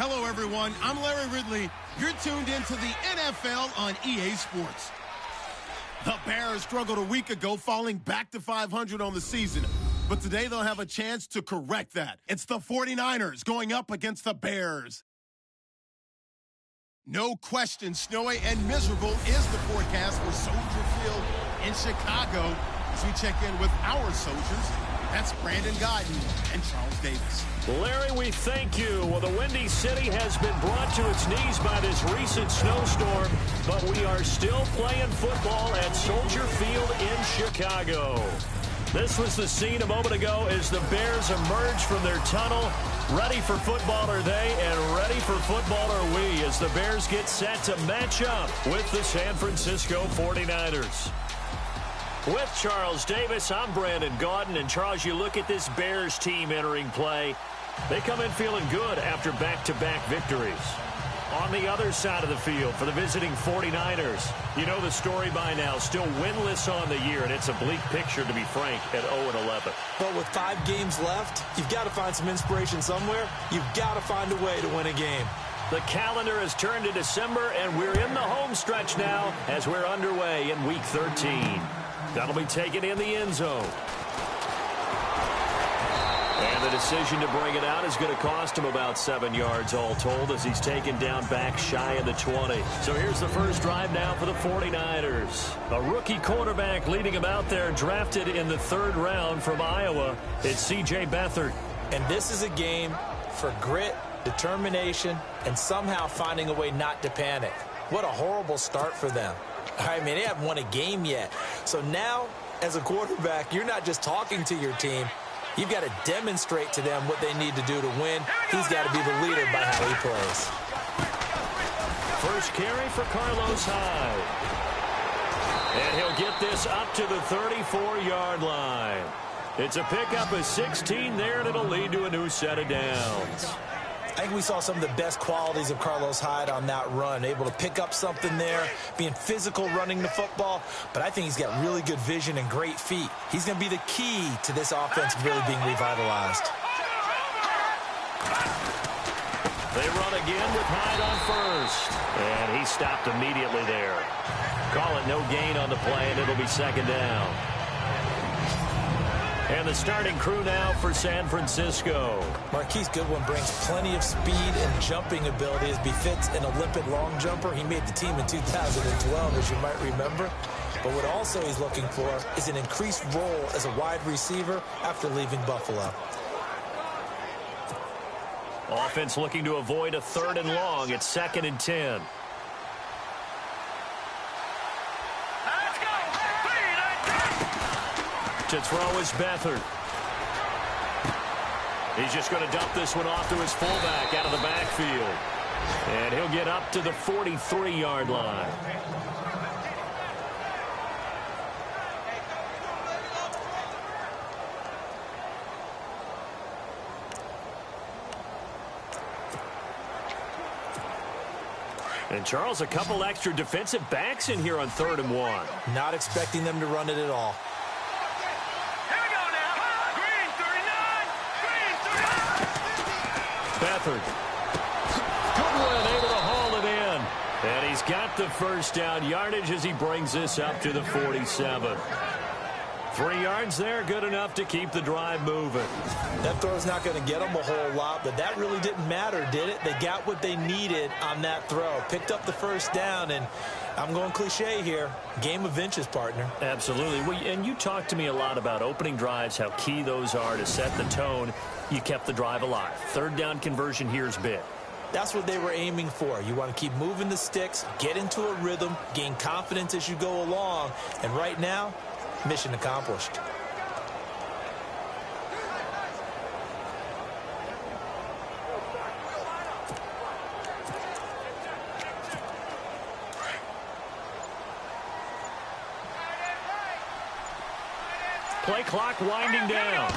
Hello, everyone. I'm Larry Ridley. You're tuned into the NFL on EA Sports. The Bears struggled a week ago, falling back to 500 on the season. But today they'll have a chance to correct that. It's the 49ers going up against the Bears. No question, snowy and miserable is the forecast for Soldier Field in Chicago as we check in with our soldiers. That's Brandon Godden and Charles Davis. Larry, we thank you. Well, the Windy City has been brought to its knees by this recent snowstorm, but we are still playing football at Soldier Field in Chicago. This was the scene a moment ago as the Bears emerge from their tunnel. Ready for football are they, and ready for football are we as the Bears get set to match up with the San Francisco 49ers. With Charles Davis, I'm Brandon Godden. And Charles, you look at this Bears team entering play. They come in feeling good after back-to-back victories. On the other side of the field for the visiting 49ers, you know the story by now, still winless on the year, and it's a bleak picture, to be frank, at 0-11. But with 5 games left, you've got to find some inspiration somewhere. You've got to find a way to win a game. The calendar has turned to December, and we're in the home stretch now as we're underway in Week 13. That'll be taken in the end zone. And the decision to bring it out is going to cost him about 7 yards all told as he's taken down back shy of the 20. So here's the first drive now for the 49ers. A rookie quarterback leading him out there, drafted in the 3rd round from Iowa. It's C.J. Beathard. And this is a game for grit, determination, and somehow finding a way not to panic. What a horrible start for them. I mean, they haven't won a game yet. So now, as a quarterback, you're not just talking to your team. You've got to demonstrate to them what they need to do to win. He's got to be the leader by how he plays. First carry for Carlos Hyde. And he'll get this up to the 34-yard line. It's a pickup of 16 there, and it'll lead to a new set of downs. I think we saw some of the best qualities of Carlos Hyde on that run. Able to pick up something there, being physical running the football. But I think he's got really good vision and great feet. He's going to be the key to this offense really being revitalized. They run again with Hyde on first. And he stopped immediately there. Call it no gain on the play, and it'll be 2nd down. And the starting crew now for San Francisco. Marquise Goodwin brings plenty of speed and jumping ability as befits an Olympic long jumper. He made the team in 2012, as you might remember. But what also he's looking for is an increased role as a wide receiver after leaving Buffalo. Offense looking to avoid a 3rd and long. It's 2nd and 10. To throw is Beathard. He's just going to dump this one off to his fullback out of the backfield. And he'll get up to the 43-yard line. And Charles, a couple extra defensive backs in here on 3rd and 1. Not expecting them to run it at all. Beathard. Goodwin able to haul it in. And he's got the first down yardage as he brings this up to the 47. 3 yards there, good enough to keep the drive moving. That throw's not going to get them a whole lot, but that really didn't matter, did it? They got what they needed on that throw. Picked up the first down, and I'm going cliche here. Game of inches, partner. Absolutely. Well, and you talked to me a lot about opening drives, how key those are to set the tone. You kept the drive alive. 3rd down conversion here is big. That's what they were aiming for. You want to keep moving the sticks, get into a rhythm, gain confidence as you go along. And right now, mission accomplished. Play clock winding down.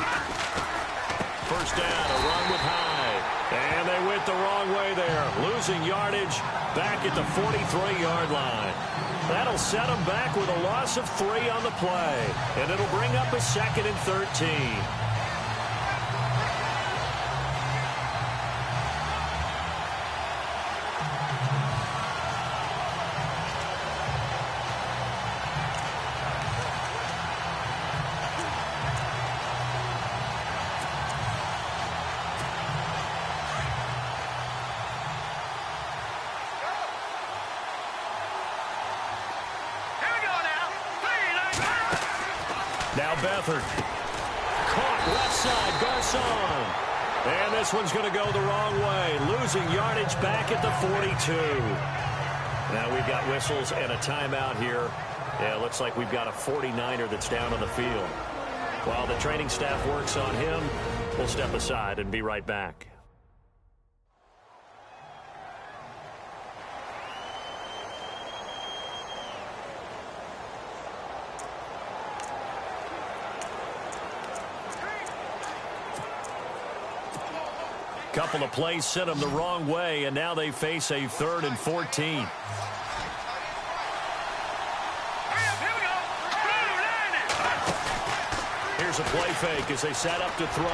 First down, a run with Hyde. And they went the wrong way there. Losing yardage back at the 43-yard line. That'll set them back with a loss of 3 on the play. And it'll bring up a 2nd and 13. Now Beathard. Caught left side, Garcon. And this one's going to go the wrong way. Losing yardage back at the 42. Now we've got whistles and a timeout here. Yeah, it looks like we've got a 49er that's down on the field. While the training staff works on him, we'll step aside and be right back. Couple of plays sent them the wrong way, and now they face a 3rd and 14. Here's a play fake as they set up to throw.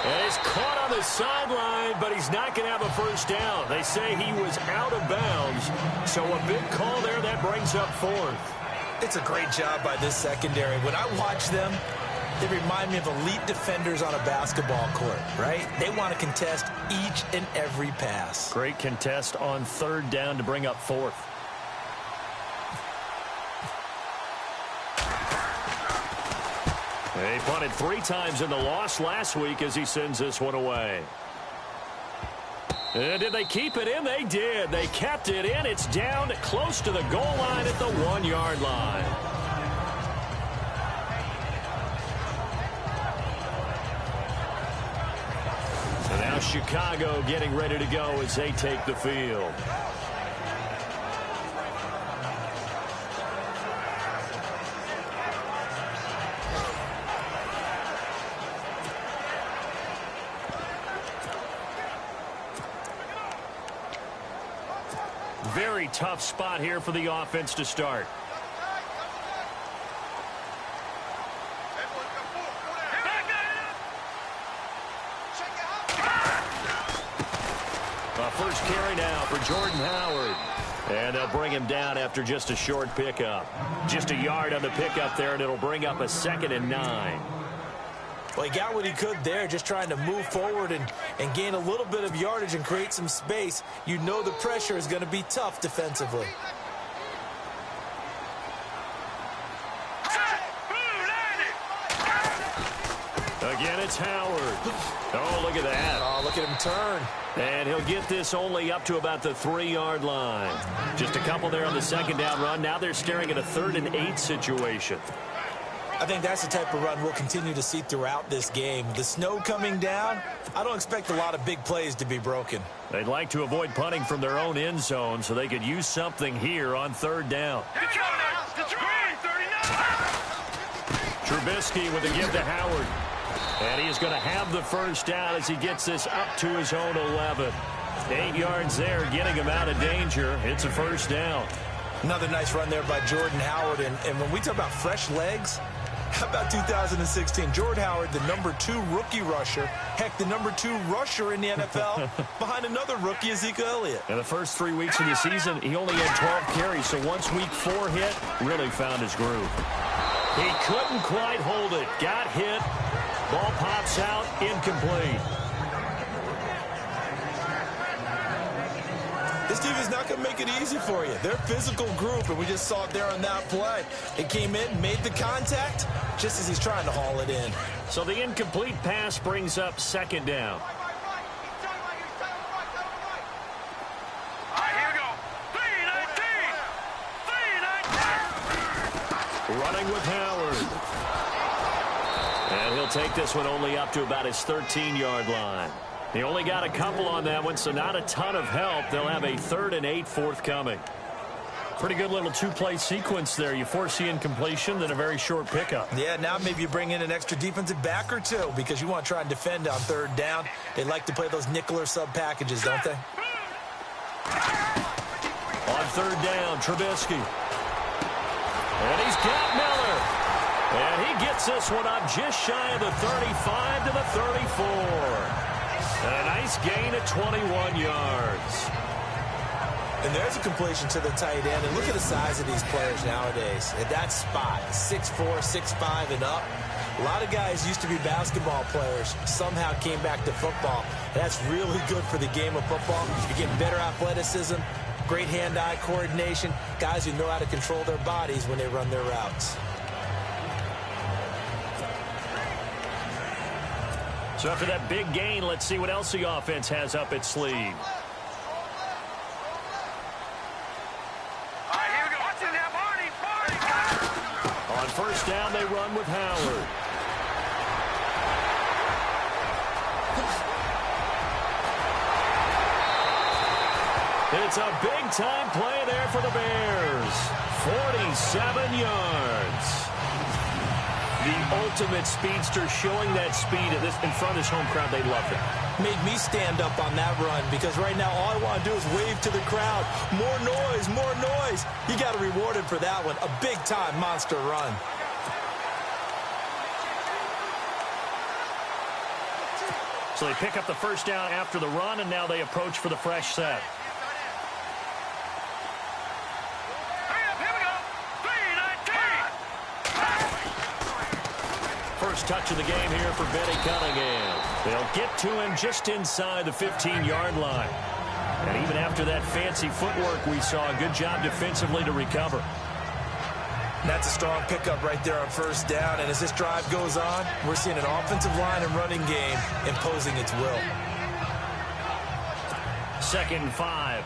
And it's caught on the sideline, but he's not going to have a first down. They say he was out of bounds, so a big call there that brings up 4th. It's a great job by this secondary. When I watch them, they remind me of elite defenders on a basketball court, right? They want to contest each and every pass. Great contest on 3rd down to bring up 4th. They punted 3 times in the loss last week as he sends this one away. And did they keep it in? They did. They kept it in. It's down close to the goal line at the 1-yard line. So now Chicago getting ready to go as they take the field. Very tough spot here for the offense to start. First carry now for Jordan Howard. And they'll bring him down after just a short pickup. Just a yard on the pickup there, and it'll bring up a 2nd and 9. Well, he got what he could there, just trying to move forward and gain a little bit of yardage and create some space. You know the pressure is going to be tough defensively. Again, it's Howard. Oh, look at that. Oh, look at him turn. And he'll get this only up to about the 3-yard line. Just a couple there on the 2nd down run. Now they're staring at a 3rd and 8 situation. I think that's the type of run we'll continue to see throughout this game. The snow coming down, I don't expect a lot of big plays to be broken. They'd like to avoid punting from their own end zone so they could use something here on 3rd down. Trubisky with a give to Howard. And he is going to have the first down as he gets this up to his own 11. 8 yards there, getting him out of danger. It's a first down. Another nice run there by Jordan Howard. And when we talk about fresh legs, how about 2016? Jordan Howard, the #2 rookie rusher. Heck, the #2 rusher in the NFL behind another rookie, Ezekiel Elliott. In the first 3 weeks of the season, he only had 12 carries. So once week 4 hit, really found his groove. He couldn't quite hold it. Got hit. Ball pops out, incomplete. This team is not going to make it easy for you. They're a physical group, and we just saw it there on that play. It came in, made the contact, just as he's trying to haul it in. So the incomplete pass brings up 2nd down. Running with Howard. And he'll take this one only up to about his 13-yard line. He only got a couple on that one, so not a ton of help. They'll have a 3rd and 8 forthcoming. Pretty good little 2-play sequence there. You force the incompletion, then a very short pickup. Yeah, now maybe you bring in an extra defensive back or 2 because you want to try and defend on 3rd down. They like to play those nickel or sub packages, don't they? On 3rd down, Trubisky. And he's got Miller. And he gets this one up just shy of the 35 to the 34. And a nice gain of 21 yards. And there's a completion to the tight end. And look at the size of these players nowadays. At that spot, 6'4", 6'5", and up. A lot of guys used to be basketball players, somehow came back to football. That's really good for the game of football. You're getting better athleticism, great hand-eye coordination, guys who know how to control their bodies when they run their routes. So after that big gain, let's see what else the offense has up its sleeve. All right, here we go. Watch it now, Marty. On first down, they run with Howard. It's a big-time play there for the Bears. 47 yards. The ultimate speedster, showing that speed in front of this home crowd. They love it. Made me stand up on that run because right now all I want to do is wave to the crowd. More noise, more noise. You got to reward him for that one. A big-time monster run. So they pick up the first down after the run, and now they approach for the fresh set. First touch of the game here for Benny Cunningham. They'll get to him just inside the 15-yard line. And even after that fancy footwork we saw, a good job defensively to recover. That's a strong pickup right there on first down. And as this drive goes on, we're seeing an offensive line and running game imposing its will. 2nd and 5.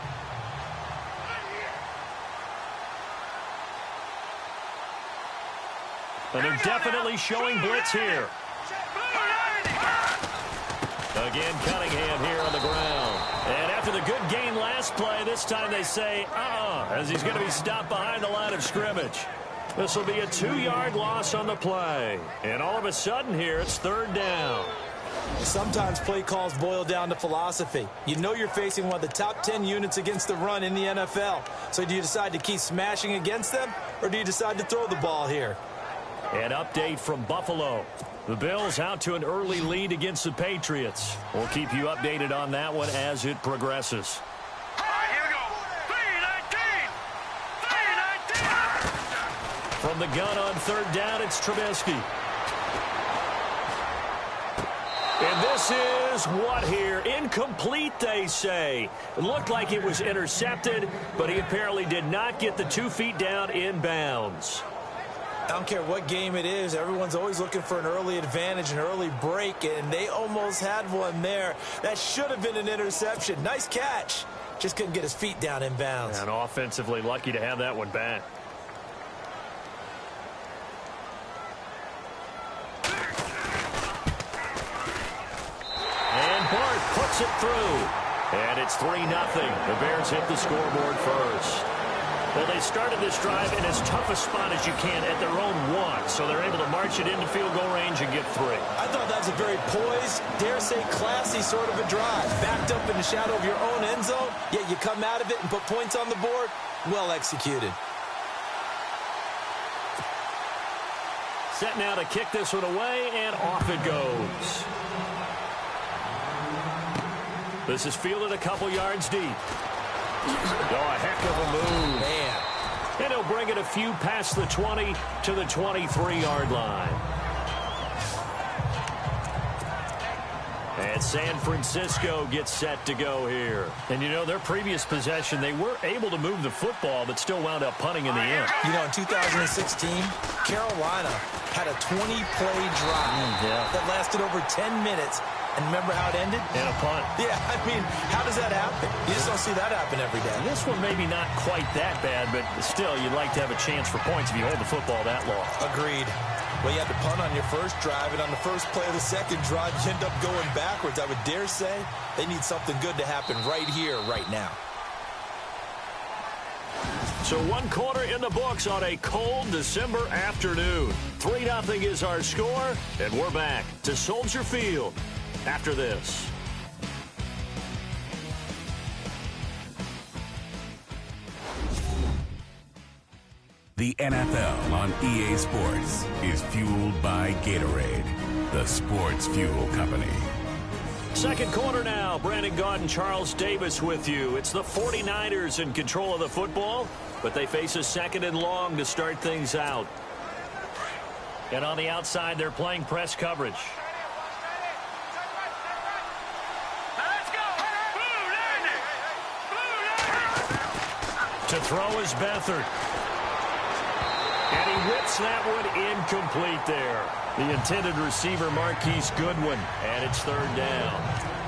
And they're definitely showing blitz here. Again, Cunningham here on the ground. And after the good gain last play, this time they say, as he's going to be stopped behind the line of scrimmage. This will be a 2-yard loss on the play. And all of a sudden here, it's 3rd down. Sometimes play calls boil down to philosophy. You know you're facing one of the top 10 units against the run in the NFL. So do you decide to keep smashing against them, or do you decide to throw the ball here? An update from Buffalo. The Bills out to an early lead against the Patriots. We'll keep you updated on that one as it progresses. All right, here we go. 3-19. From the gun on 3rd down, it's Trubisky. And this is what here? Incomplete, they say. It looked like it was intercepted, but he apparently did not get the 2 feet down in bounds. I don't care what game it is. Everyone's always looking for an early advantage, an early break, and they almost had one there. That should have been an interception. Nice catch. Just couldn't get his feet down in bounds. And offensively lucky to have that one back. And Bart puts it through. And it's 3-0. The Bears hit the scoreboard first. Well, they started this drive in as tough a spot as you can at their own 1, so they're able to march it into field goal range and get 3. I thought that was a very poised, dare say classy sort of a drive. Backed up in the shadow of your own end zone, yet you come out of it and put points on the board. Well executed. Set now to kick this one away, and off it goes. This is fielded a couple yards deep. Oh, a heck of a move. Man. And he'll bring it a few past the 20 to the 23-yard line. And San Francisco gets set to go here. And, you know, their previous possession, they were able to move the football, but still wound up punting in the end. You know, in 2016, Carolina had a 20-play drive that lasted over 10 minutes. And remember how it ended? And a punt. Yeah, I mean, how does that happen? You just don't see that happen every day. This one maybe not quite that bad, but still, you'd like to have a chance for points if you hold the football that long. Agreed. Well, you had to punt on your first drive, and on the first play of the second drive, you end up going backwards. I would dare say they need something good to happen right here, right now. So 1 quarter in the books on a cold December afternoon. 3-0 is our score, and we're back to Soldier Field after this. The NFL on EA Sports is fueled by Gatorade, the sports fuel company. Second quarter now. Brandon Gaudin, Charles Davis with you. It's the 49ers in control of the football, but they face a 2nd and long to start things out. And on the outside, they're playing press coverage. To throw is Beathard. And he whips that one incomplete there. The intended receiver, Marquise Goodwin, and it's third down.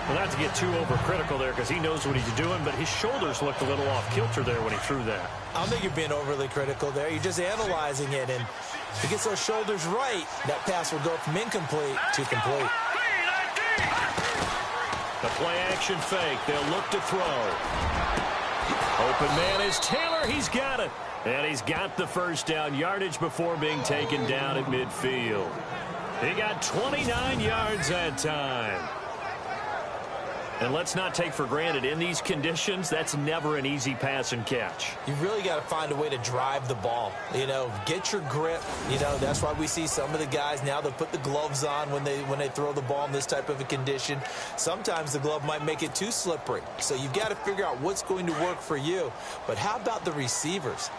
Well, not to get too overcritical there because he knows what he's doing, but his shoulders looked a little off kilter there when he threw that. I don't think you're being overly critical there. You're just analyzing it, and if he gets those shoulders right, that pass will go from incomplete to complete. The play-action fake. They'll look to throw. Open man is Taylor. He's got it. And he's got the first down yardage before being taken down at midfield. He got 29 yards that time. And let's not take for granted, in these conditions, that's never an easy pass and catch. You really got to find a way to drive the ball. You know, get your grip. You know, that's why we see some of the guys now, they'll put the gloves on when they throw the ball in this type of a condition. Sometimes the glove might make it too slippery. So you've got to figure out what's going to work for you. But how about the receivers?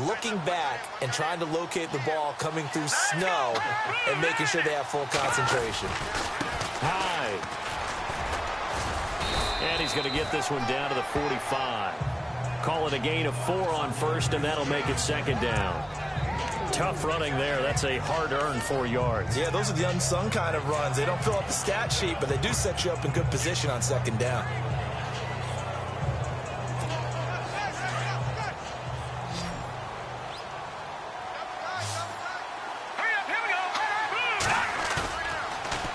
Looking back and trying to locate the ball coming through snow and making sure they have full concentration. High. And he's going to get this one down to the 45. Call it a gain of 4 on first, and that'll make it second down. Tough running there. That's a hard-earned 4 yards. Yeah, those are the unsung kind of runs. They don't fill up the stat sheet, but they do set you up in good position on second down.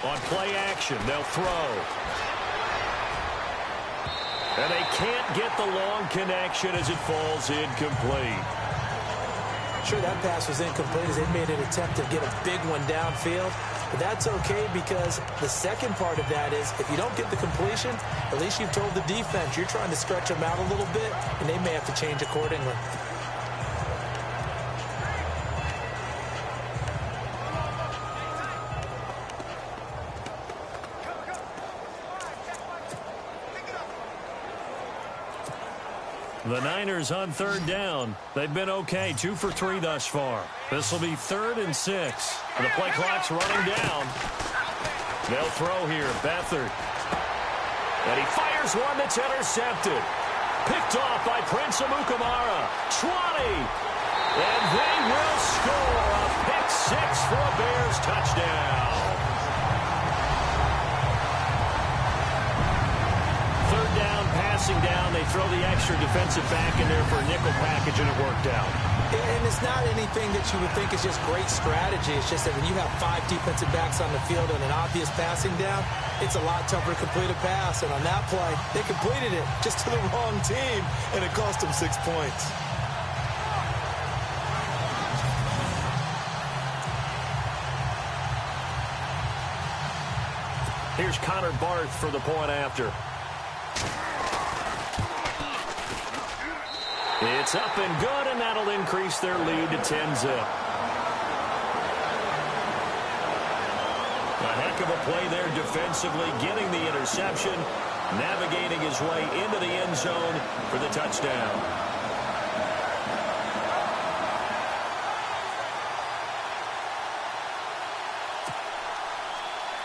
On play action, they'll throw. And they can't get the long connection as it falls incomplete. Sure, that pass was incomplete as they made an attempt to get a big one downfield. But that's okay because the second part of that is if you don't get the completion, at least you've told the defense you're trying to stretch them out a little bit, and they may have to change accordingly. The Niners on third down. They've been okay, 2 for 3 thus far. This will be 3rd and 6. And the play clock's running down. They'll throw here. Beathard. And he fires one that's intercepted. Picked off by Prince Amukamara. 20. And they will score a pick 6 for a Bears touchdown. Third down, passing down. They throw the extra defensive back in there for a nickel package, and it worked out. And it's not anything that you would think is just great strategy. It's just that when you have 5 defensive backs on the field and an obvious passing down, it's a lot tougher to complete a pass. And on that play, they completed it just to the wrong team, and it cost them 6 points. Here's Connor Barth for the point after. It's up and good, and that'll increase their lead to 10-zip. A heck of a play there defensively, getting the interception, navigating his way into the end zone for the touchdown.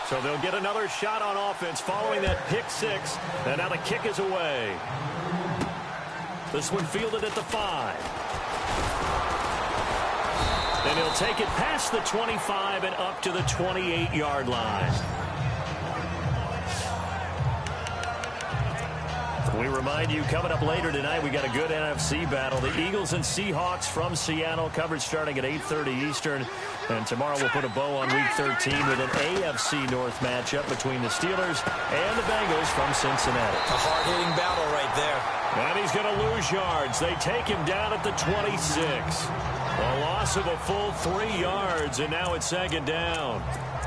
So they'll get another shot on offense following that pick 6, and now the kick is away. This one fielded at the 5. And he'll take it past the 25 and up to the 28-yard line. We remind you, coming up later tonight, we got a good NFC battle. The Eagles and Seahawks from Seattle, coverage starting at 8:30 Eastern. And tomorrow we'll put a bow on Week 13 with an AFC North matchup between the Steelers and the Bengals from Cincinnati. A hard-hitting battle right there. And he's going to lose yards. They take him down at the 26. A loss of a full 3 yards, and now it's second down.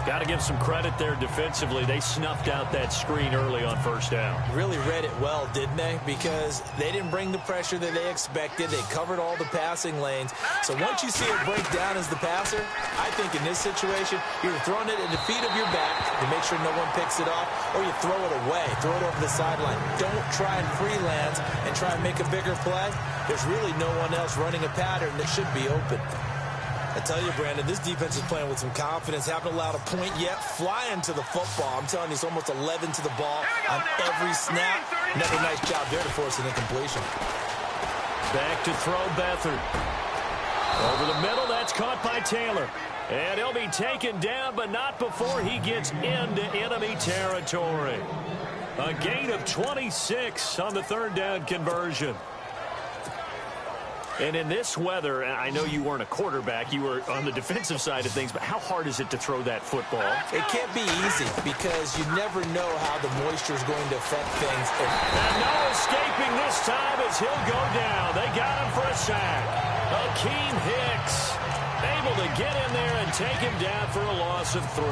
Got to give some credit there defensively. They snuffed out that screen early on first down. Really read it well, didn't they? Because they didn't bring the pressure that they expected. They covered all the passing lanes. So once you see it break down as the passer, I think in this situation, you're throwing it at the feet of your back to make sure no one picks it off, or you throw it away, throw it over the sideline. Don't try and freelance and try and make a bigger play. There's really no one else running a pattern that should be open. I tell you, Brandon, this defense is playing with some confidence. Haven't allowed a point yet. Flying to the football. I'm telling you, it's almost 11 to the ball on every snap. Another nice job there to force an incompletion. Back to throw Beathard. Over the middle, that's caught by Taylor. And he'll be taken down, but not before he gets into enemy territory. A gain of 26 on the third down conversion. And in this weather, I know you weren't a quarterback, you were on the defensive side of things, but how hard is it to throw that football? It can't be easy because you never know how the moisture is going to affect things. And no escaping this time as he'll go down. They got him for a sack. Akeem Hicks able to get in there and take him down for a loss of 3.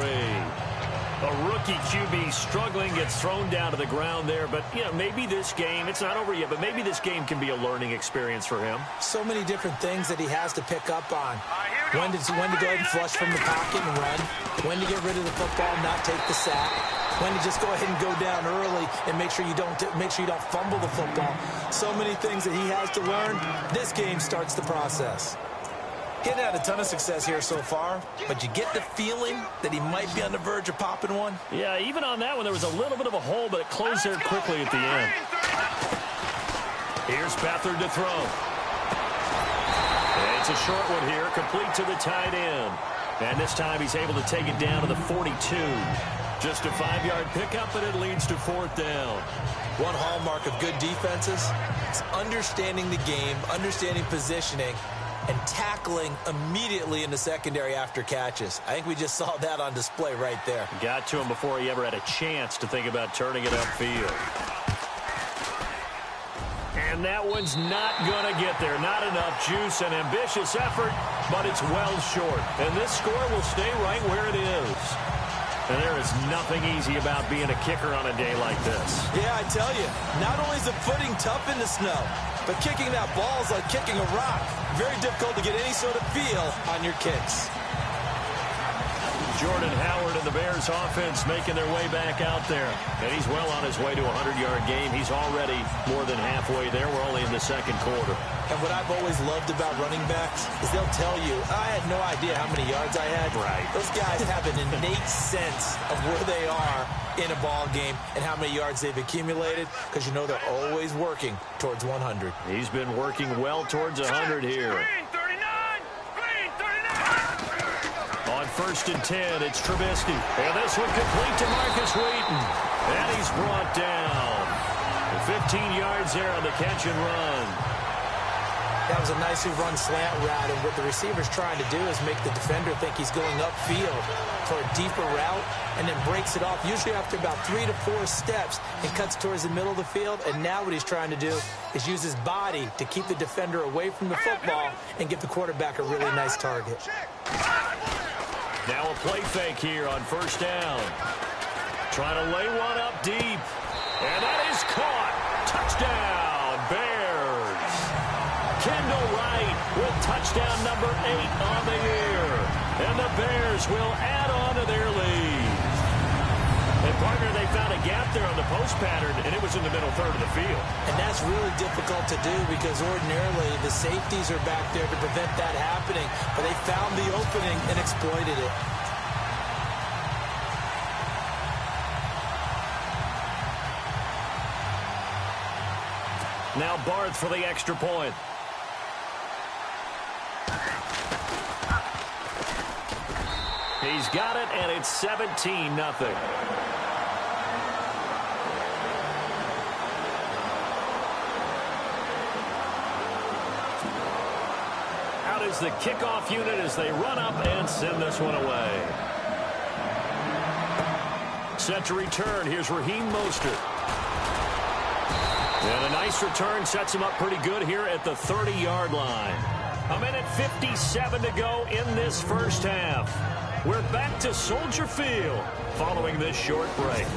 A rookie QB struggling, gets thrown down to the ground there. But, you know, maybe this game, it's not over yet, but maybe this game can be a learning experience for him. So many different things that he has to pick up on. When to go ahead and flush from the pocket and run. When to get rid of the football and not take the sack. When to just go ahead and go down early and make sure you don't fumble the football. So many things that he has to learn. This game starts the process. Getting had a ton of success here so far, but you get the feeling that he might be on the verge of popping one. Yeah, even on that one, there was a little bit of a hole, but it closed there quickly at the end. Here's Beathard to throw. And it's a short one here, complete to the tight end. And this time he's able to take it down to the 42. Just a 5-yard pickup, and it leads to 4th down. One hallmark of good defenses is understanding the game, understanding positioning, and tackling immediately in the secondary after catches. I think we just saw that on display right there. Got to him before he ever had a chance to think about turning it upfield. And that one's not going to get there. Not enough juice, an ambitious effort, but it's well short. And this score will stay right where it is. And there is nothing easy about being a kicker on a day like this. Yeah, I tell you, not only is the footing tough in the snow, but kicking that ball is like kicking a rock. Very difficult to get any sort of feel on your kicks. Jordan Howard and the Bears offense making their way back out there. And he's well on his way to a 100-yard game. He's already more than halfway there. We're only in the second quarter. And what I've always loved about running backs is they'll tell you, I had no idea how many yards I had. Right. Those guys have an innate sense of where they are in a ball game and how many yards they've accumulated, because you know they're always working towards 100. He's been working well towards 100 here. Green 39! Green 39! On 1st and 10, it's Trubisky. And this one complete to Marcus Wheaton. And he's brought down. 15 yards there on the catch and run. That was a nicely run slant route, and what the receiver's trying to do is make the defender think he's going upfield for a deeper route, and then breaks it off, usually after about 3 to 4 steps, and cuts towards the middle of the field. And now what he's trying to do is use his body to keep the defender away from the football and give the quarterback a really nice target. Now a play fake here on 1st down. Trying to lay one up deep. And that is caught. Touchdown, Bears. Kendall Wright with touchdown number 8 on the year. And the Bears will add on to their lead. And, partner, they found a gap there on the post pattern, and it was in the middle third of the field. And that's really difficult to do because ordinarily the safeties are back there to prevent that happening. But they found the opening and exploited it. Now Barth for the extra point. He's got it, and it's 17-0. Out is the kickoff unit as they run up and send this one away. Set to return. Here's Raheem Mostert. And a nice return sets him up pretty good here at the 30-yard line. 1:57 to go in this first half. We're back to Soldier Field following this short break.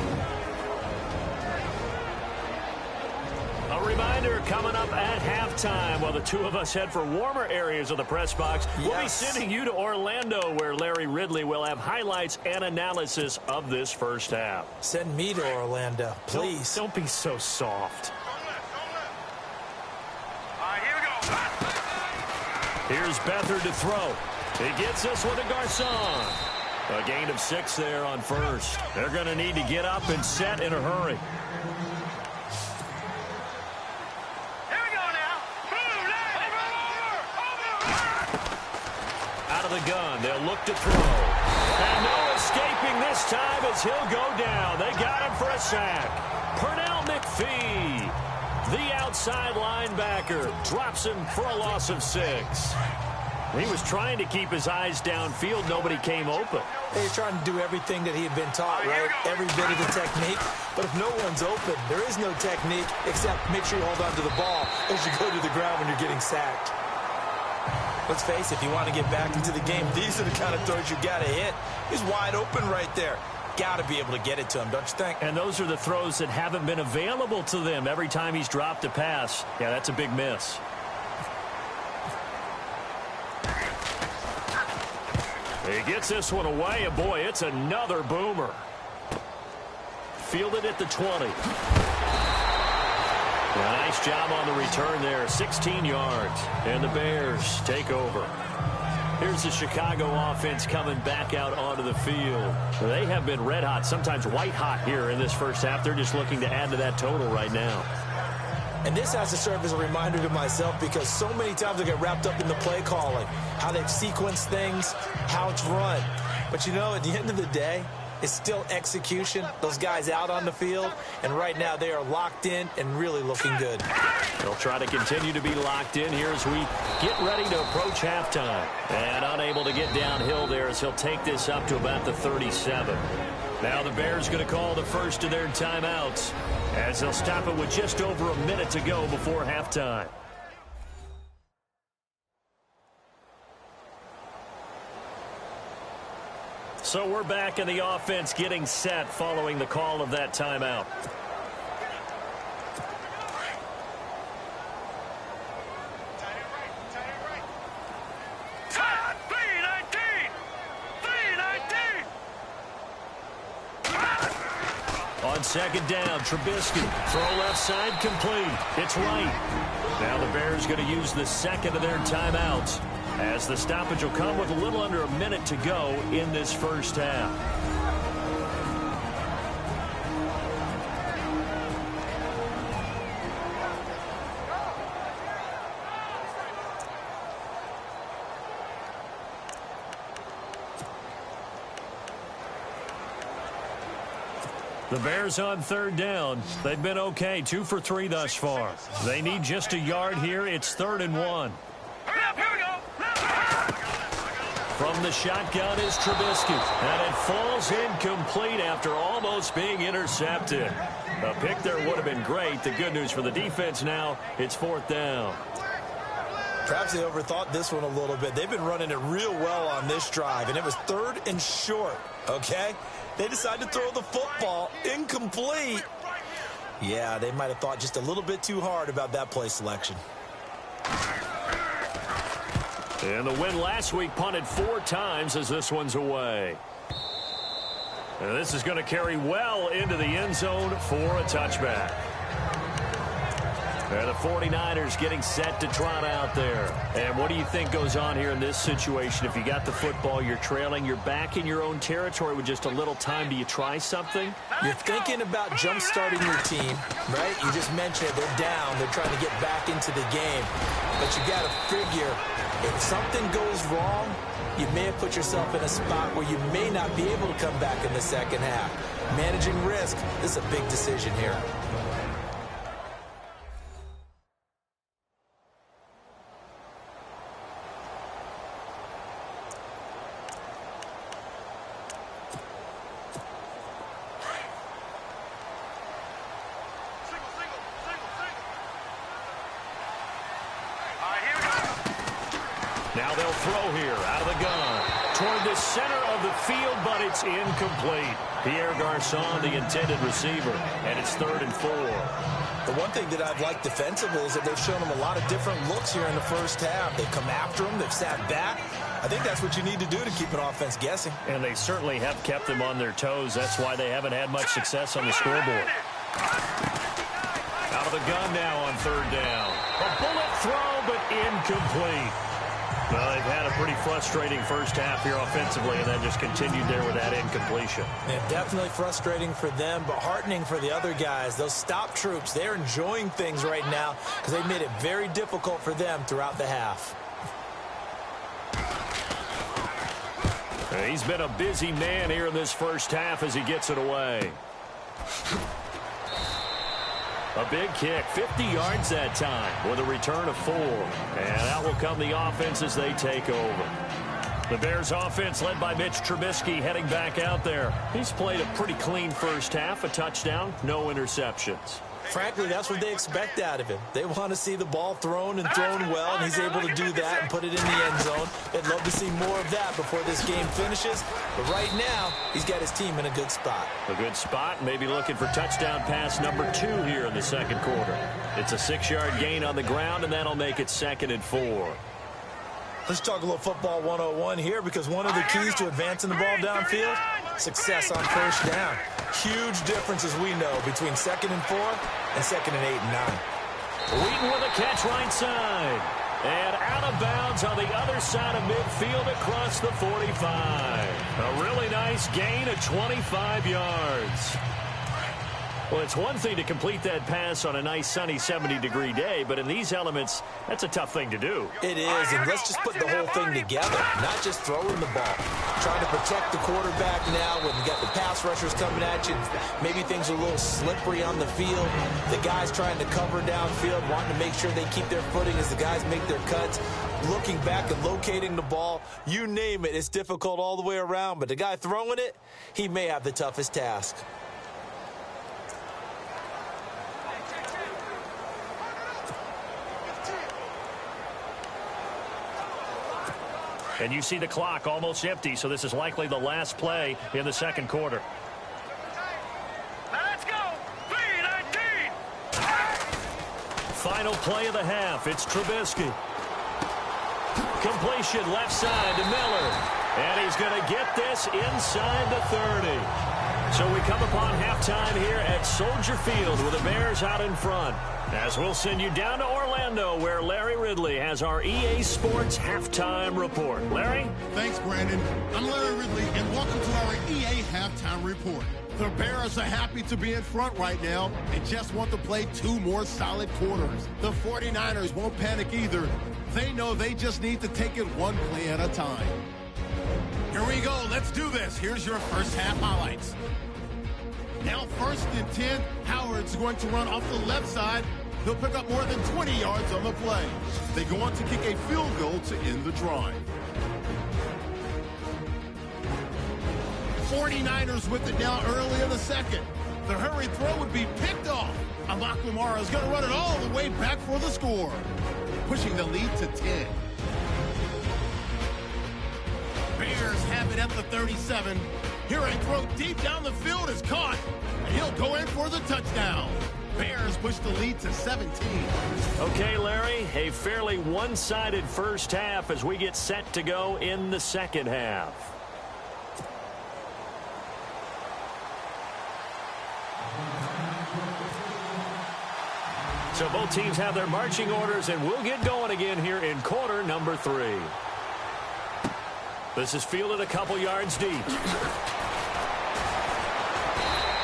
A reminder coming up at halftime while the two of us head for warmer areas of the press box. Yes. We'll be sending you to Orlando where Larry Ridley will have highlights and analysis of this first half. Send me to Orlando, please. Don't be so soft. Here's Beathard to throw. He gets this one to Garcon. A gain of 6 there on 1st. They're going to need to get up and set in a hurry. Out of the gun. They'll look to throw. And no escaping this time as he'll go down. They got him for a sack. Pernell McPhee, the outside linebacker, drops him for a loss of 6. He was trying to keep his eyes downfield. Nobody came open. He's trying to do everything that he had been taught, right? Every bit of the technique. But if no one's open, there is no technique except make sure you hold on to the ball as you go to the ground when you're getting sacked. Let's face it, if you want to get back into the game, these are the kind of throws you got to hit. He's wide open right there. Got to be able to get it to him, don't you think? And those are the throws that haven't been available to them every time he's dropped a pass. Yeah, that's a big miss. He gets this one away, and boy, it's another boomer. Fielded at the 20. Nice job on the return there, 16 yards. And the Bears take over. Here's the Chicago offense coming back out onto the field. They have been red hot, sometimes white hot here in this first half. They're just looking to add to that total right now. And this has to serve as a reminder to myself because so many times I get wrapped up in the play calling, how they've sequenced things, how it's run. But, you know, at the end of the day, it's still execution. Those guys out on the field, and right now they are locked in and really looking good. They'll try to continue to be locked in here as we get ready to approach halftime. And unable to get downhill there as he'll take this up to about the 37. Now the Bears going to call the first of their timeouts as they'll stop it with just over a minute to go before halftime. So we're back in the offense getting set following the call of that timeout. On second down, Trubisky. Throw left side, complete. It's right. Now the Bears going to use the second of their timeouts as the stoppage will come with a little under a minute to go in this first half. The Bears on third down. They've been okay, 2 for 3 thus far. They need just a yard here. It's 3rd and 1. From the shotgun is Trubisky. And it falls incomplete after almost being intercepted. A pick there would have been great. The good news for the defense now, it's 4th down. Perhaps they overthought this one a little bit. They've been running it real well on this drive, and it was 3rd and short, okay? They decided to throw the football incomplete. Yeah, they might have thought just a little bit too hard about that play selection. And the win last week punted 4 times as this one's away. And this is going to carry well into the end zone for a touchback. And the 49ers getting set to trot out there. And what do you think goes on here in this situation? If you got the football, you're trailing, you're back in your own territory with just a little time. Do you try something? You're thinking about jump-starting your team, right? You just mentioned it. They're down. They're trying to get back into the game. But you got to figure, if something goes wrong, you may have put yourself in a spot where you may not be able to come back in the second half. Managing risk, this is a big decision here. Now they'll throw here out of the gun toward the center of the field, but it's incomplete. Pierre Garçon, the intended receiver, and it's 3rd and 4. The one thing that I've liked defensively is that they've shown them a lot of different looks here in the first half. They've come after them. They've sat back. I think that's what you need to do to keep an offense guessing. And they certainly have kept them on their toes. That's why they haven't had much success on the scoreboard. Out of the gun now on 3rd down. A bullet throw, but incomplete. Well, they've had a pretty frustrating first half here offensively, and then just continued there with that incompletion. Yeah, definitely frustrating for them, but heartening for the other guys. Those stop troops, they're enjoying things right now because they've made it very difficult for them throughout the half. He's been a busy man here in this first half as he gets it away. A big kick, 50 yards that time with a return of 4. And out will come the offense as they take over. The Bears offense led by Mitch Trubisky heading back out there. He's played a pretty clean first half, a touchdown, no interceptions. Frankly, that's what they expect out of him. They want to see the ball thrown and thrown well, and he's able to do that and put it in the end zone. They'd love to see more of that before this game finishes. But right now, he's got his team in a good spot. A good spot, maybe looking for touchdown pass number 2 here in the second quarter. It's a 6-yard gain on the ground, and that'll make it 2nd and 4. Let's talk a little football 101 here, because one of the keys to advancing the ball downfield, success on first down. Huge difference, as we know, between 2nd and 4 and 2nd and 8 and 9. Wheaton with a catch right side. And out of bounds on the other side of midfield across the 45. A really nice gain of 25 yards. Well, it's one thing to complete that pass on a nice sunny 70-degree day, but in these elements, that's a tough thing to do. It is, and let's just put the whole thing together, not just throwing the ball. Trying to protect the quarterback now when you got the pass rushers coming at you. Maybe things are a little slippery on the field. The guys trying to cover downfield, wanting to make sure they keep their footing as the guys make their cuts. Looking back and locating the ball, you name it, it's difficult all the way around, but the guy throwing it, he may have the toughest task. And you see the clock almost empty, so this is likely the last play in the second quarter. Let's go! 3-19! Final play of the half. It's Trubisky. Completion left side to Miller. And he's going to get this inside the 30. So we come upon halftime here at Soldier Field with the Bears out in front. As we'll send you down to Orlando, where Larry Ridley has our EA Sports Halftime Report. Larry? Thanks, Brandon. I'm Larry Ridley, and welcome to our EA Halftime Report. The Bears are happy to be in front right now and just want to play 2 more solid quarters. The 49ers won't panic either. They know they just need to take it 1 play at a time. Here we go. Let's do this. Here's your first half highlights. Now 1st and 10, Howard's going to run off the left side. He'll pick up more than 20 yards on the play. They go on to kick a field goal to end the drive. 49ers with it now early in the second. The hurry throw would be picked off. Lamar is going to run it all the way back for the score, pushing the lead to 10. Bears have it at the 37. Here a throw deep down the field is caught, and he'll go in for the touchdown. Bears push the lead to 17. Okay, Larry, a fairly one-sided first half as we get set to go in the second half. So both teams have their marching orders, and we'll get going again here in quarter number 3. This is fielded a couple yards deep.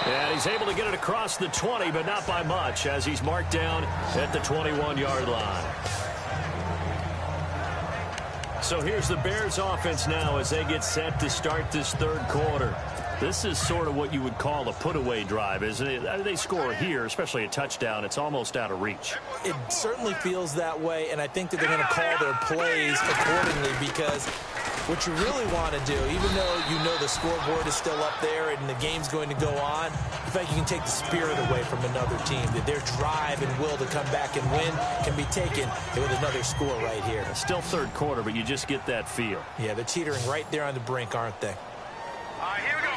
And he's able to get it across the 20, but not by much, as he's marked down at the 21-yard line. So here's the Bears offense now as they get set to start this third quarter. This is sort of what you would call a put-away drive, isn't it? They score here, especially a touchdown. It's almost out of reach. It certainly feels that way, and I think that they're going to call their plays accordingly, because what you really want to do, even though you know the scoreboard is still up there and the game's going to go on, in fact, you can take the spirit away from another team. That their drive and will to come back and win can be taken with another score right here. It's still third quarter, but you just get that feel. Yeah, they're teetering right there on the brink, aren't they? Here we go.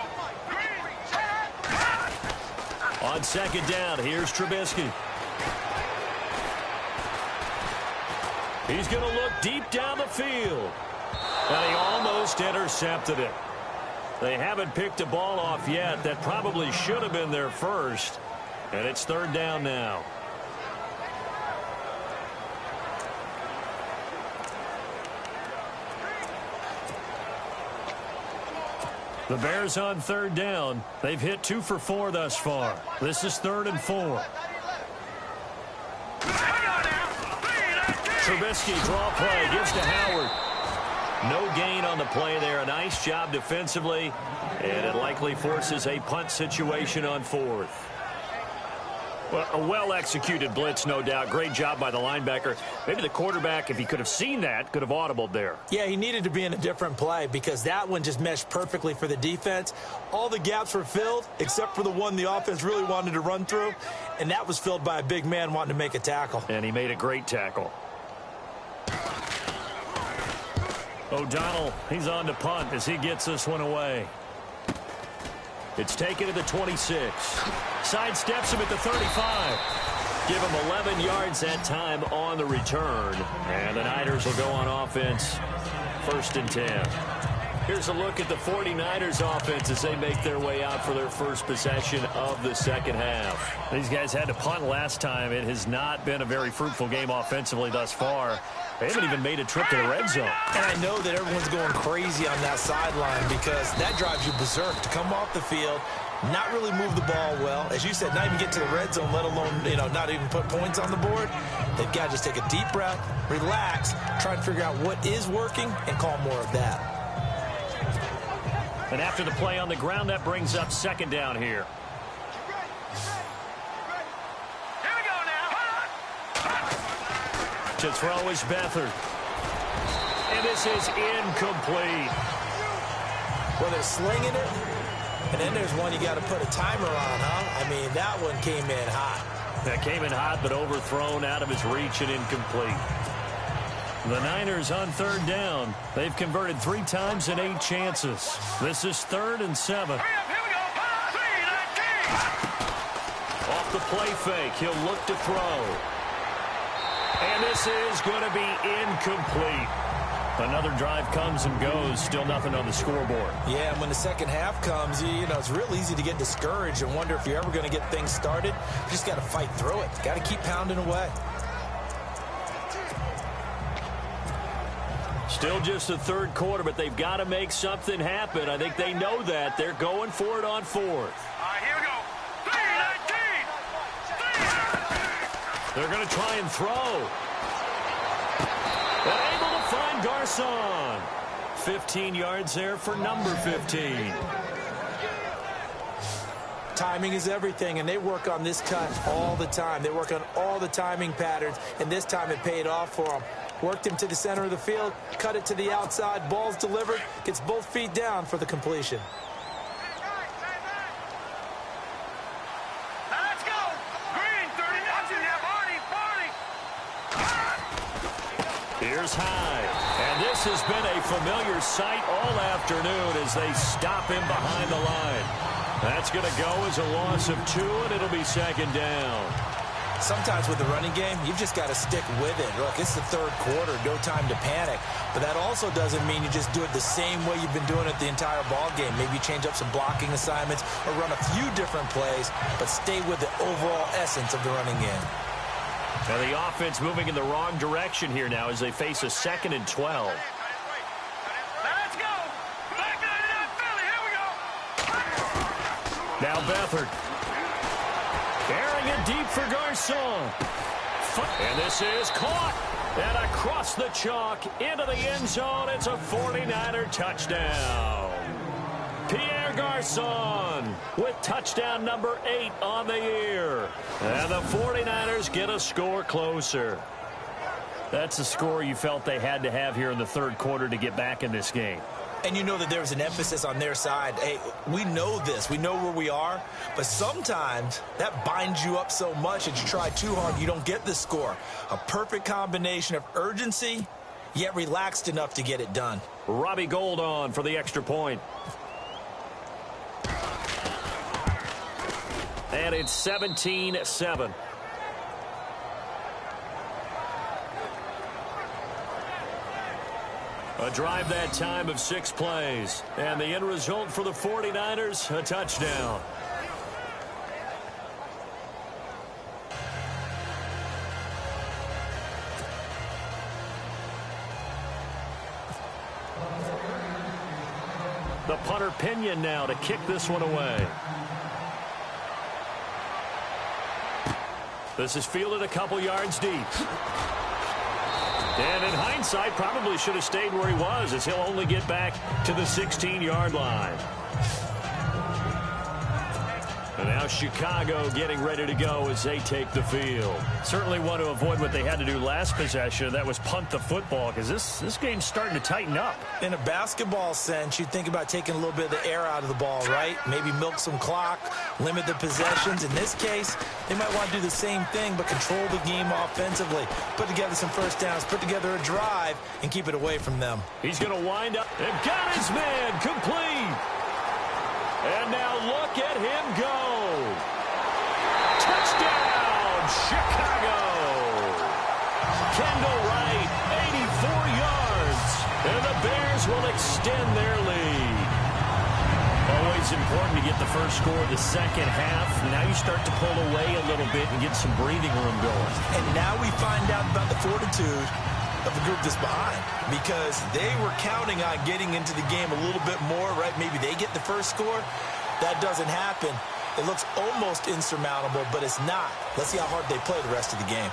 On second down, here's Trubisky. He's going to look deep down the field. And he almost intercepted it. They haven't picked a ball off yet. That probably should have been their first. And it's third down now. The Bears on third down. They've hit 2 for 4 thus far. This is 3rd and 4. Trubisky draw play, gives to Howard. No gain on the play there. A nice job defensively, and it likely forces a punt situation on 4th. Well, a well-executed blitz, no doubt. Great job by the linebacker. Maybe the quarterback, if he could have seen that, could have audibled there. Yeah, he needed to be in a different play because that one just meshed perfectly for the defense. All the gaps were filled except for the one the offense really wanted to run through, and that was filled by a big man wanting to make a tackle. And he made a great tackle. O'Donnell, he's on to punt as he gets this one away. It's taken to the 26. Sidesteps him at the 35. Give him 11 yards that time on the return. And the Niners will go on offense. 1st and 10. Here's a look at the 49ers offense as they make their way out for their first possession of the second half. These guys had to punt last time. It has not been a very fruitful game offensively thus far. They haven't even made a trip to the red zone. And I know that everyone's going crazy on that sideline because that drives you berserk to come off the field, not really move the ball well. As you said, not even get to the red zone, let alone, not even put points on the board. They've got to just take a deep breath, relax, try and figure out what is working, and call more of that. And after the play on the ground, that brings up 2nd down here. To throw is Beathard. And this is incomplete. Well, they're slinging it, and then there's one you got to put a timer on, huh? I mean, that one came in hot. That came in hot, but overthrown out of his reach and incomplete. The Niners on 3rd down. They've converted 3 times in 8 chances. This is 3rd and 7. Off the play fake, he'll look to throw. And this is going to be incomplete. Another drive comes and goes. Still nothing on the scoreboard. Yeah, and when the second half comes, it's real easy to get discouraged and wonder if you're ever going to get things started. You just got to fight through it. Got to keep pounding away. Still just the 3rd quarter, but they've got to make something happen. I think they know that. They're going for it on 4th. Here we go. 3-19. They're going to try and throw. And able to find Garcon. 15 yards there for number 15. Timing is everything, and they work on this cut all the time. They work on all the timing patterns, and this time it paid off for them. Worked him to the center of the field, cut it to the outside, ball's delivered, gets both feet down for the completion. Let's go. Green, 30 minutes. Here's Hyde. And this has been a familiar sight all afternoon as they stop him behind the line. That's going to go as a loss of 2, and it'll be 2nd down. Sometimes with the running game, you've just got to stick with it. Look, it's the 3rd quarter, no time to panic. But that also doesn't mean you just do it the same way you've been doing it the entire ball game. Maybe change up some blocking assignments or run a few different plays, but stay with the overall essence of the running game. Now the offense moving in the wrong direction here now as they face a 2nd and 12. Let's go. Back to Philly. Here we go. Now Beathard. Carrying it deep for Garcon. And this is caught. And across the chalk into the end zone. It's a 49er touchdown. Pierre Garcon with touchdown number 8 on the year. And the 49ers get a score closer. That's the score you felt they had to have here in the 3rd quarter to get back in this game. And you know that there was an emphasis on their side. Hey, we know this. We know where we are. But sometimes that binds you up so much that you try too hard, you don't get the score. A perfect combination of urgency, yet relaxed enough to get it done. Robbie Gould on for the extra point. And it's 17-7. A drive that time of 6 plays. And the end result for the 49ers, a touchdown. The punter Pinion now to kick this one away. This is fielded a couple yards deep. And in hindsight, probably should have stayed where he was, as he'll only get back to the 16-yard line. And now Chicago getting ready to go as they take the field. Certainly want to avoid what they had to do last possession. That was punt the football, because this game's starting to tighten up. In a basketball sense, you think about taking a little bit of the air out of the ball, right? Maybe milk some clock, limit the possessions. In this case, they might want to do the same thing, but control the game offensively. Put together some first downs, put together a drive, and keep it away from them. He's going to wind up and got his man complete. And now look at him go. Touchdown, Chicago. Kendall Wright, 84 yards. And the Bears will extend their lead. Always important to get the first score of the second half. Now you start to pull away a little bit and get some breathing room going. And now we find out about the fortitude of the group that's behind, because they were counting on getting into the game a little bit more, right? Maybe they get the first score. That doesn't happen. It looks almost insurmountable, but it's not. Let's see how hard they play the rest of the game.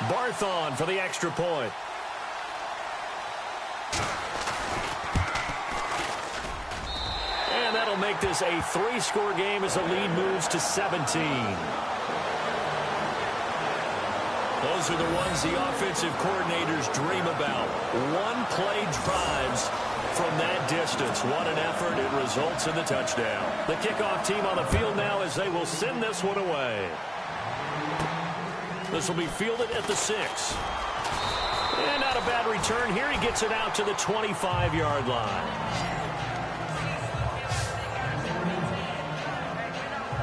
Barthon for the extra point. And that'll make this a 3-score game as the lead moves to 17. Those are the ones the offensive coordinators dream about. One-play drives from that distance. What an effort. It results in the touchdown. The kickoff team on the field now as they will send this one away. This will be fielded at the 6. And not a bad return here. He gets it out to the 25-yard line.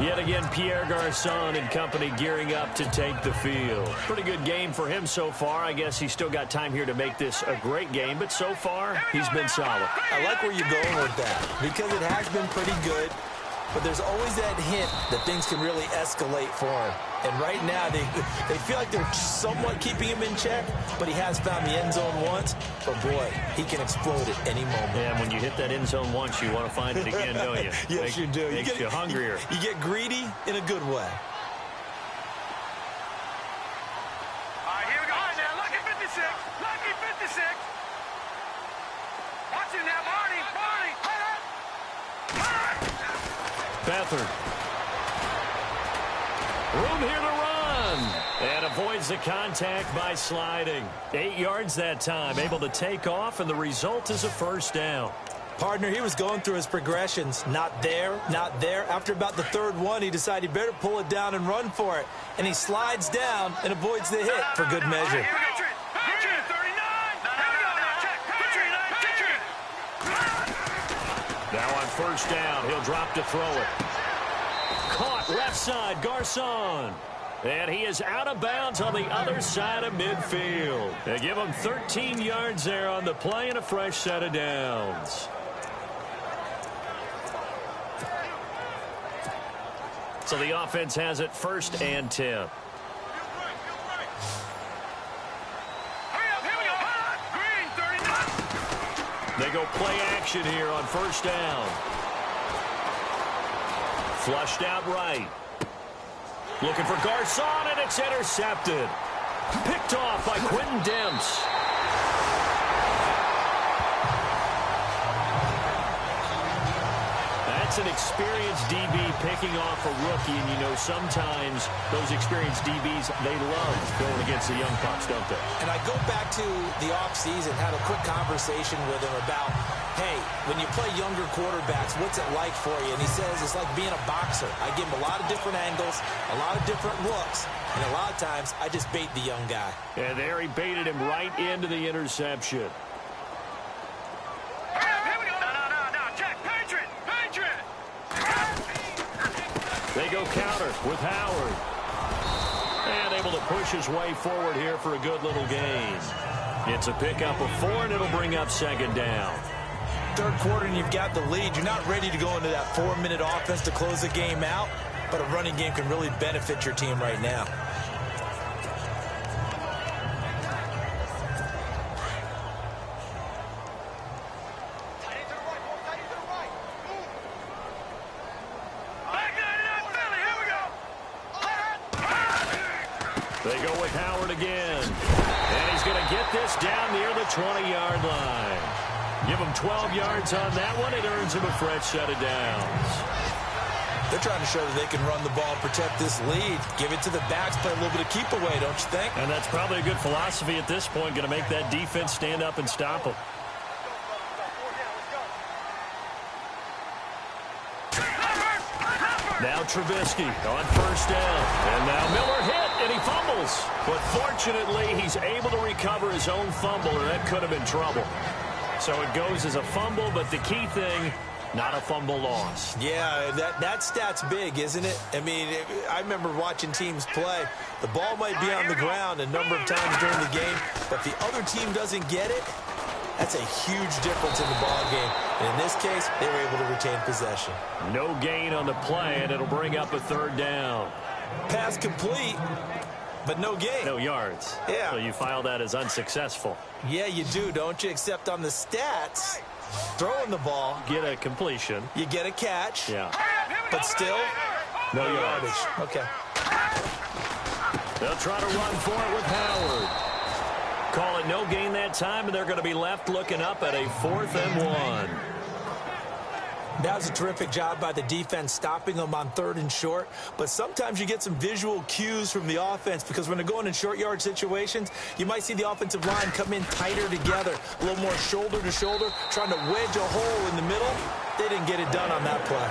Yet again, Pierre Garçon and company gearing up to take the field. Pretty good game for him so far. I guess he's still got time here to make this a great game, but so far, he's been solid. I like where you're going with that, because it has been pretty good, but there's always that hint that things can really escalate for him. And right now, they feel like they're somewhat keeping him in check, but he has found the end zone once. But, boy, he can explode at any moment. Yeah, when you hit that end zone once, you want to find it again, don't you? Yes, you do. Makes you hungrier. You get greedy in a good way. All right, here we go. All right, now, lucky 56. Lucky 56. Watch it now, Barney. Barney. Beathard. Room here to run. And avoids the contact by sliding. 8 yards that time. Able to take off, and the result is a first down. Partner, he was going through his progressions. Not there, not there. After about the third one, he decided he better pull it down and run for it. And he slides down and avoids the hit for good measure. Now on first down, he'll drop to throw it. Caught left side, Garçon. And he is out of bounds on the other side of midfield. They give him 13 yards there on the play and a fresh set of downs. So the offense has it 1st and 10. They go play action here on first down. Flushed out right. Looking for Garçon, and it's intercepted. Picked off by Quentin Demps. That's an experienced DB picking off a rookie, and you know sometimes those experienced DBs, they love going against the young pucks, don't they? And I go back to the offseason, had a quick conversation with him about, hey, when you play younger quarterbacks, what's it like for you? And he says it's like being a boxer. I give him a lot of different angles, a lot of different looks, and a lot of times I just bait the young guy. And there he baited him right into the interception. They go counter with Howard. And able to push his way forward here for a good little gain. It's a pickup of 4, and it'll bring up 2nd down. Third quarter, and you've got the lead. You're not ready to go into that 4-minute offense to close the game out, but a running game can really benefit your team right now. They go with Howard again. And he's going to get this down near the 20-yard line. Give him 12 yards on that one. It earns him a fresh set of downs. They're trying to show that they can run the ball and protect this lead. Give it to the backs, play a little bit of keep away, don't you think? And that's probably a good philosophy at this point. Going to make that defense stand up and stop them. Now Trubisky on first down. And now Miller hit, and he fumbles. But fortunately, he's able to recover his own fumble, or that could have been trouble. So it goes as a fumble, but the key thing, not a fumble loss. Yeah, that stat's big, isn't it? I mean, I remember watching teams play. The ball might be on the ground a number of times during the game, but if the other team doesn't get it, that's a huge difference in the ball game. And in this case, they were able to retain possession. No gain on the play, and it'll bring up a third down. Pass complete, but no gain. No yards. Yeah. So you file that as unsuccessful. Yeah, you do, don't you? Except on the stats, throwing the ball. Get a completion. You get a catch. Yeah. But still, no yardage. Okay. They'll try to run for it with Howard. Call it no gain that time, and they're going to be left looking up at a 4th and 1. That was a terrific job by the defense stopping them on 3rd and short. But sometimes you get some visual cues from the offense, because when they're going in short yard situations, you might see the offensive line come in tighter together, a little more shoulder to shoulder, trying to wedge a hole in the middle. They didn't get it done on that play.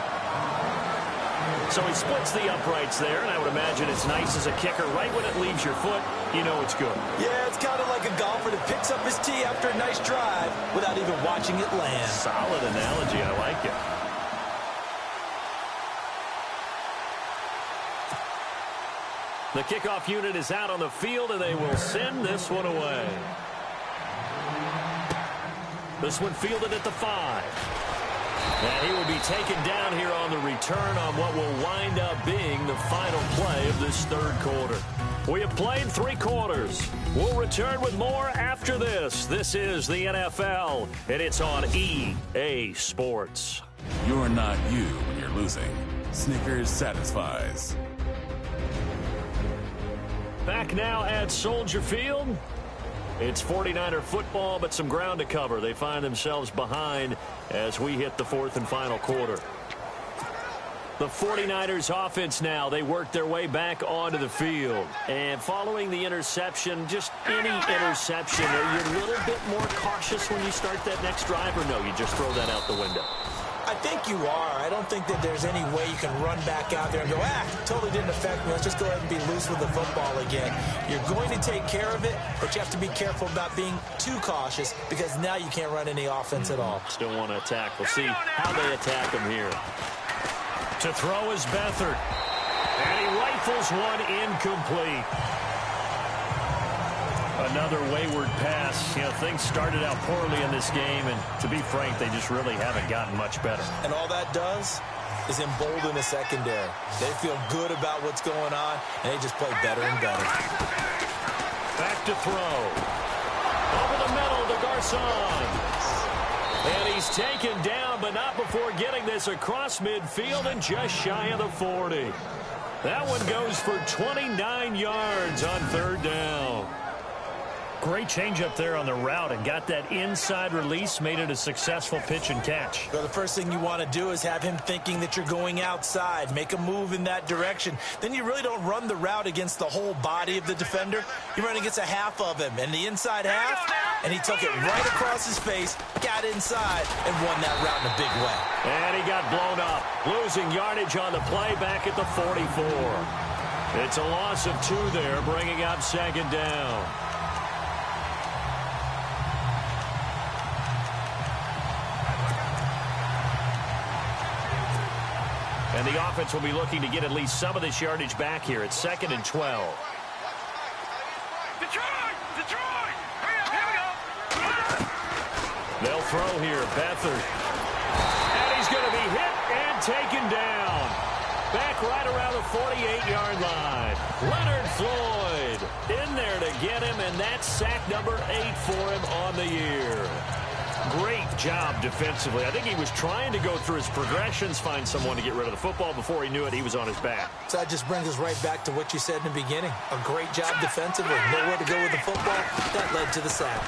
So he splits the uprights there, and I would imagine it's nice as a kicker. Right when it leaves your foot, you know it's good. Yeah, it's kind of like a golfer that picks up his tee after a nice drive without even watching it land. Solid analogy. I like it. The kickoff unit is out on the field, and they will send this one away. This one fielded at the 5. And he will be taken down here on the return on what will wind up being the final play of this 3rd quarter. We have played 3 quarters. We'll return with more after this. This is the NFL, and it's on EA Sports. You're not you when you're losing. Snickers satisfies. Back now at Soldier Field. It's 49er football, but some ground to cover. They find themselves behind as we hit the 4th and final quarter. The 49ers offense now, they work their way back onto the field. And following the interception, just any interception, are you a little bit more cautious when you start that next drive, or no, you just throw that out the window? I think you are. I don't think that there's any way you can run back out there and go, totally didn't affect me. Let's just go ahead and be loose with the football again. You're going to take care of it, but you have to be careful about being too cautious, because now you can't run any offense at all. Still want to attack. We'll see how they attack him here. To throw is Beathard. And he rifles one incomplete. Another wayward pass. You know, things started out poorly in this game, and to be frank, they just really haven't gotten much better. And all that does is embolden the secondary. They feel good about what's going on, and they just play better and better. Back to throw. Over the middle to Garcon. And he's taken down, but not before getting this across midfield and just shy of the 40. That one goes for 29 yards on 3rd down. Great change up there on the route, and got that inside release, made it a successful pitch and catch. So the first thing you want to do is have him thinking that you're going outside, make a move in that direction. Then you really don't run the route against the whole body of the defender. You run against a half of him, and the inside half, and he took it right across his face, got inside, and won that route in a big way. And he got blown up, losing yardage on the play back at the 44. It's a loss of 2 there, bringing up 2nd down. And the offense will be looking to get at least some of this yardage back here. It's 2nd and 12. Detroit! Hurry up, here we go! They'll throw here, Beathard. And he's going to be hit and taken down. Back right around the 48-yard line. Leonard Floyd in there to get him, and that's sack number 8 for him on the year. Great job defensively. I think he was trying to go through his progressions, find someone to get rid of the football. Before he knew it, he was on his back. So that just brings us right back to what you said in the beginning. A great job defensively. Nowhere to go with the football. That led to the sack.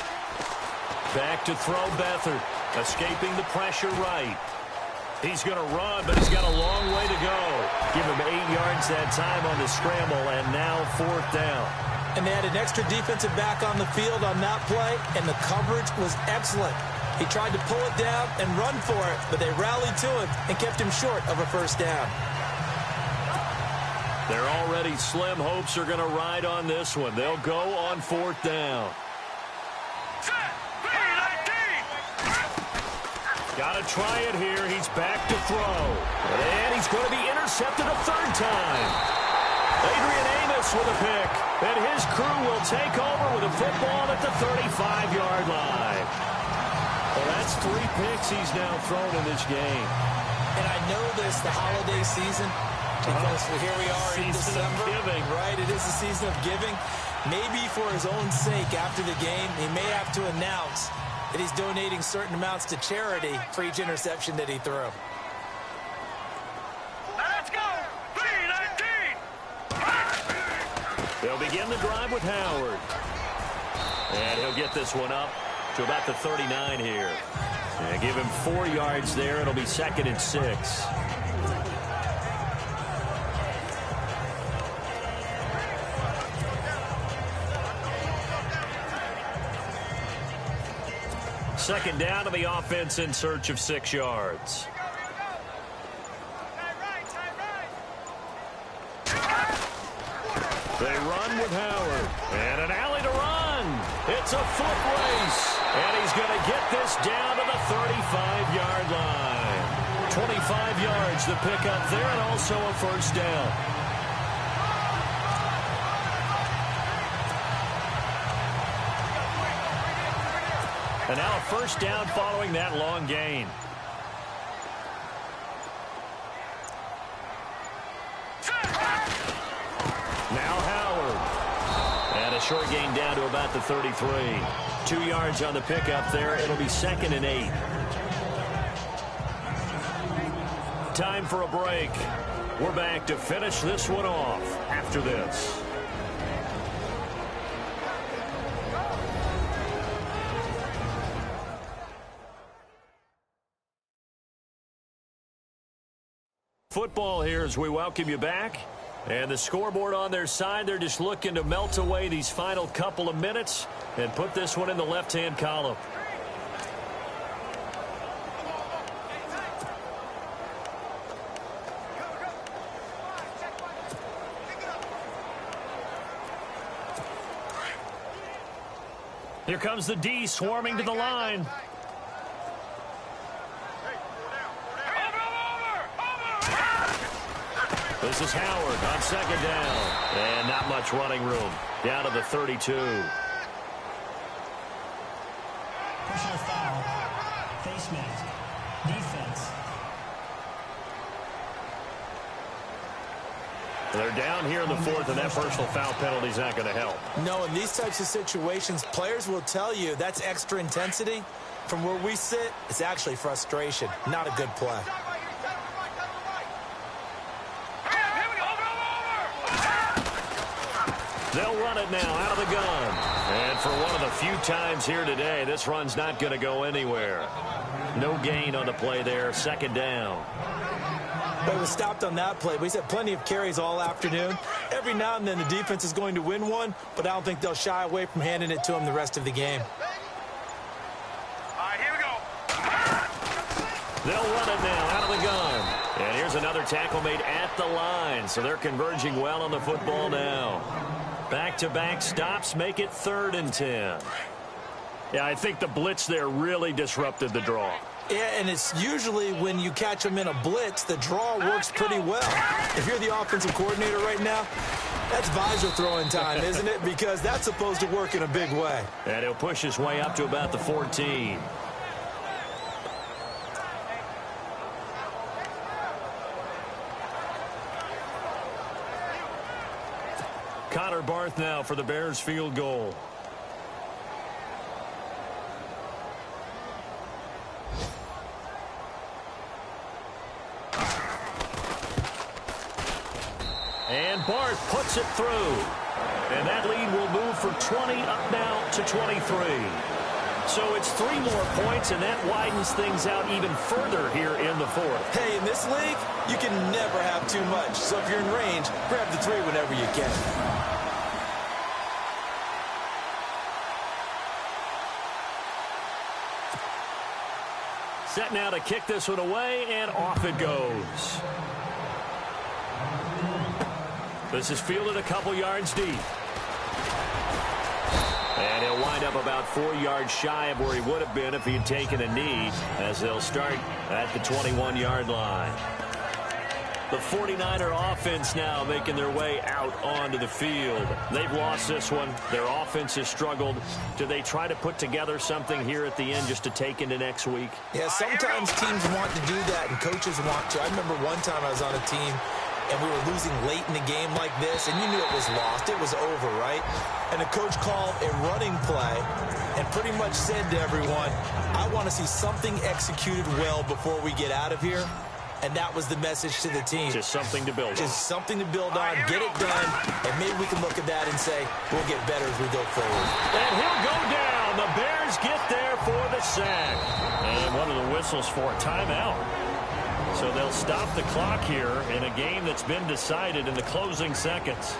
Back to throw Beathard. Escaping the pressure right. He's going to run, but he's got a long way to go. Give him 8 yards that time on the scramble, and now 4th down. And they had an extra defensive back on the field on that play, and the coverage was excellent. He tried to pull it down and run for it, but they rallied to him and kept him short of a 1st down. They're already slim hopes are going to ride on this one. They'll go on 4th down. Got to try it here. He's back to throw. And he's going to be intercepted a 3rd time. Adrian Amos with a pick. And his crew will take over with a football at the 35-yard line. Well, that's 3 picks he's now thrown in this game. And I know this, the holiday season, because here we are in December. Giving. Right, it is the season of giving. Maybe for his own sake after the game, he may have to announce that he's donating certain amounts to charity for each interception that he threw. Let's go! 3-19! They'll begin the drive with Howard. And he'll get this one up to about the 39 here. And give him 4 yards there. It'll be 2nd and 6. Second down to the offense in search of 6 yards. They run with Howard. And an alley to run. It's a foot race. And he's going to get this down to the 35-yard line. 25 yards the pickup there, and also a 1st down. And now a 1st down following that long gain. Now Howard. And a short gain down to about the 33. 2 yards on the pickup there. It'll be 2nd and 8. Time for a break. We're back to finish this one off after this. Football here as we welcome you back. And the scoreboard on their side, they're just looking to melt away these final couple of minutes and put this one in the left-hand column. Here comes the D swarming to the line. This is Howard on 2nd down. And not much running room. Down to the 32. Personal foul. Face mask. Defense. They're down here in the 4th, and that personal foul penalty is not going to help. No, in these types of situations, players will tell you that's extra intensity. From where we sit, it's actually frustration. Not a good play. They'll run it now out of the gun. And for one of the few times here today, this run's not going to go anywhere. No gain on the play there. 2nd down. But it was stopped on that play. We had plenty of carries all afternoon. Every now and then the defense is going to win one, but I don't think they'll shy away from handing it to them the rest of the game. All right, here we go. They'll run it now out of the gun. And here's another tackle made at the line. So they're converging well on the football now. Back-to-back stops make it 3rd and 10. Yeah, I think the blitz there really disrupted the draw. Yeah, and it's usually when you catch them in a blitz, the draw works pretty well. If you're the offensive coordinator right now, that's visor throwing time, isn't it? Because that's supposed to work in a big way. And he'll push his way up to about the 14. Connor Barth now for the Bears field goal. And Bart puts it through. And that lead will move from 20 up now to 23. So it's 3 more points, and that widens things out even further here in the fourth. Hey, in this league, you can never have too much. So if you're in range, grab the 3 whenever you can. Set now to kick this one away, and off it goes. This is fielded a couple yards deep. And he'll wind up about 4 yards shy of where he would have been if he had taken a knee, as they'll start at the 21-yard line. The 49er offense now making their way out onto the field. They've lost this one. Their offense has struggled. Do they try to put together something here at the end just to take into next week? Yeah, sometimes teams want to do that and coaches want to. I remember one time I was on a team and we were losing late in the game like this, and you knew it was lost. It was over, right? And the coach called a running play and pretty much said to everyone, I want to see something executed well before we get out of here. And that was the message to the team. Just something to build on. Just something to build on, get it done, and maybe we can look at that and say, we'll get better as we go forward. And he'll go down. The Bears get there for the sack. And one of the whistles for a timeout. So they'll stop the clock here in a game that's been decided in the closing seconds.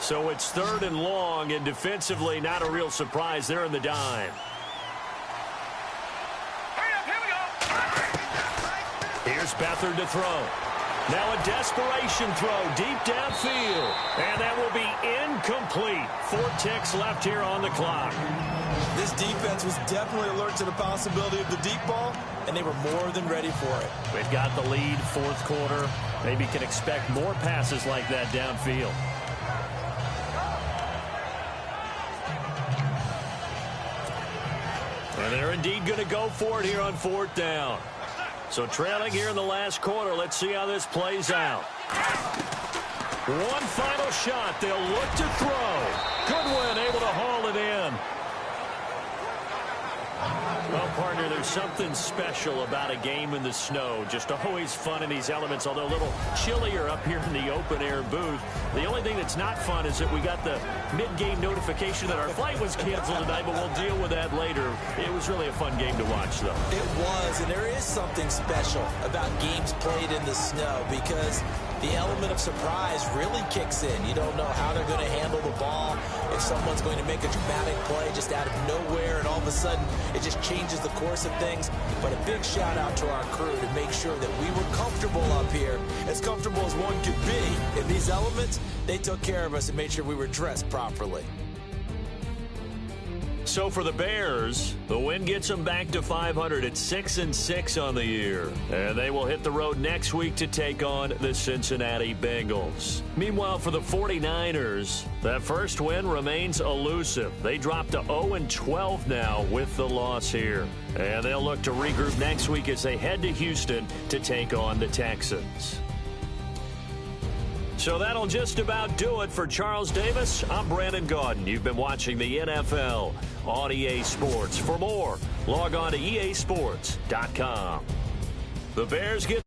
So it's 3rd and long, and defensively not a real surprise. They're in the dime. Here's Beathard to throw. Now a desperation throw deep downfield. And that will be incomplete. 4 ticks left here on the clock. This defense was definitely alert to the possibility of the deep ball, and they were more than ready for it. We've got the lead, 4th quarter. Maybe can expect more passes like that downfield. And they're indeed going to go for it here on 4th down. So trailing here in the last quarter. Let's see how this plays out. One final shot. They'll look to throw. Goodwin able to haul it in. Well, partner, there's something special about a game in the snow. Just always fun in these elements, although a little chillier up here in the open-air booth. The only thing that's not fun is that we got the mid-game notification that our flight was canceled tonight, but we'll deal with that later. It was really a fun game to watch, though. It was, and there is something special about games played in the snow because the element of surprise really kicks in. You don't know how they're going to handle the ball, if someone's going to make a dramatic play just out of nowhere, and all of a sudden it just changes the course of things. But a big shout out to our crew to make sure that we were comfortable up here, as comfortable as one could be in these elements. They took care of us and made sure we were dressed properly. So for the Bears, the win gets them back to 500 at 6-6 on the year. And they will hit the road next week to take on the Cincinnati Bengals. Meanwhile, for the 49ers, that first win remains elusive. They drop to 0-12 now with the loss here. And they'll look to regroup next week as they head to Houston to take on the Texans. So that'll just about do it for Charles Davis. I'm Brandon Gaudin. You've been watching the NFL on EA Sports. For more, log on to easports.com. The Bears get